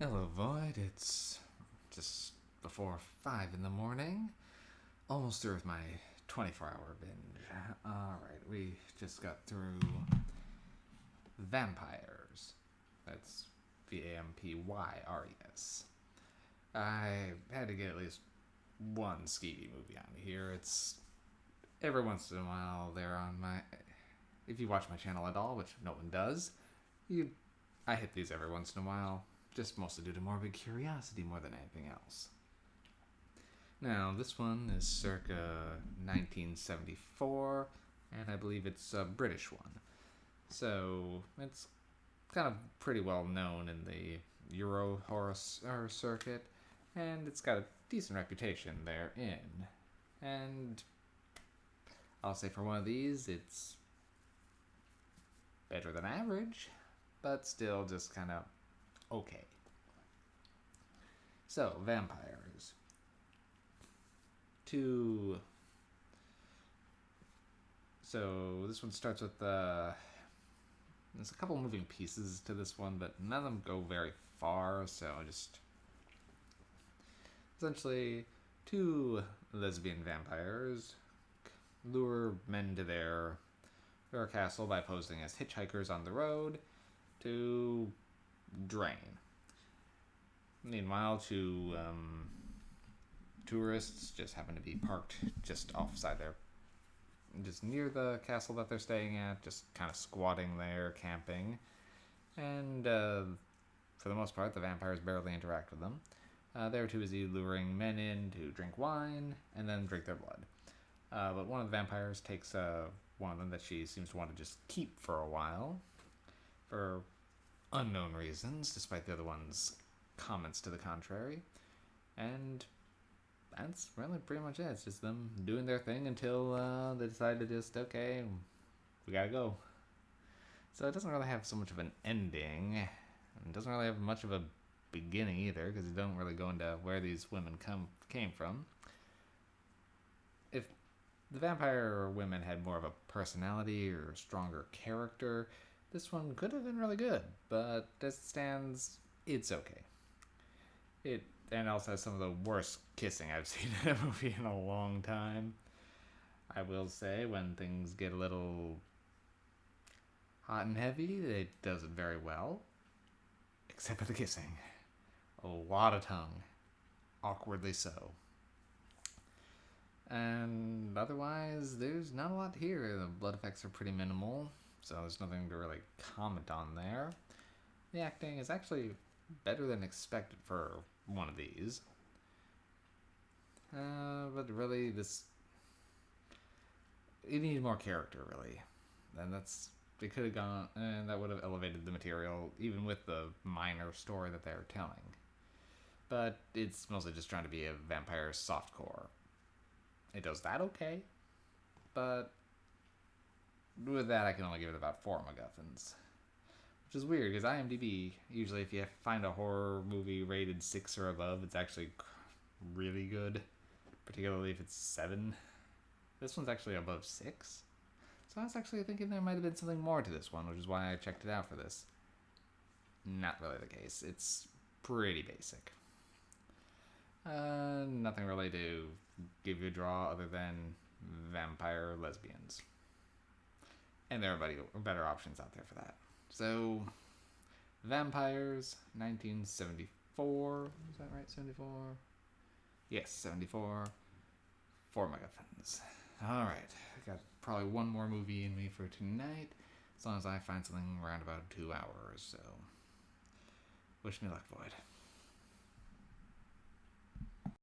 Hello, Void. It's just before 5 in the morning. Almost through with my 24-hour binge. Alright, we just got through Vampyres. That's Vampyres. I had to get at least one skeevy movie on here. It's every once in a while they're on my. If you watch my channel at all, which no one does, I hit these every once in a while, just mostly due to morbid curiosity more than anything else. Now, this one is circa 1974, and I believe it's a British one. So, it's kind of pretty well known in the Euro horror circuit, and it's got a decent reputation therein. And I'll say for one of these, it's better than average, but still just kind of okay. So, Vampyres. So, this one starts with there's a couple moving pieces to this one, but none of them go very far, so just essentially two lesbian vampires lure men to their castle by posing as hitchhikers on the road to drain. Meanwhile, two tourists just happen to be parked just offside there, just near the castle that they're staying at, just kind of squatting there, camping. And for the most part, the vampires barely interact with them. They're too busy luring men in to drink wine and then drink their blood. But one of the vampires takes one of them that she seems to want to just keep for a while, for unknown reasons, despite the other one's comments to the contrary. And that's really pretty much it. It's just them doing their thing until they decide to just, okay, we gotta go. So it doesn't really have so much of an ending. It doesn't really have much of a beginning either, because you don't really go into where these women came from. If the vampire women had more of a personality or stronger character, this one could have been really good, but as it stands, it's okay. It also has some of the worst kissing I've seen in a movie in a long time. I will say, when things get a little hot and heavy, it does it very well. Except for the kissing. A lot of tongue. Awkwardly so. And otherwise, there's not a lot here. The blood effects are pretty minimal, so there's nothing to really comment on there. The acting is actually better than expected for one of these. But really, it needs more character, really. And they could have gone, and that would have elevated the material, even with the minor story that they're telling. But it's mostly just trying to be a vampire softcore. It does that okay, but with that, I can only give it about 4 MacGuffins. Which is weird, because IMDb, usually if you find a horror movie rated 6 or above, it's actually really good. Particularly if it's 7. This one's actually above 6. So I was actually thinking there might have been something more to this one, which is why I checked it out for this. Not really the case. It's pretty basic. Nothing really to give you a draw other than vampire lesbians. And there are better options out there for that. So, Vampyres, 1974. Is that right? 74? Yes, 74. 4 MacGuffins. Alright, I got probably one more movie in me for tonight, as long as I find something around about 2 hours, so wish me luck, Void.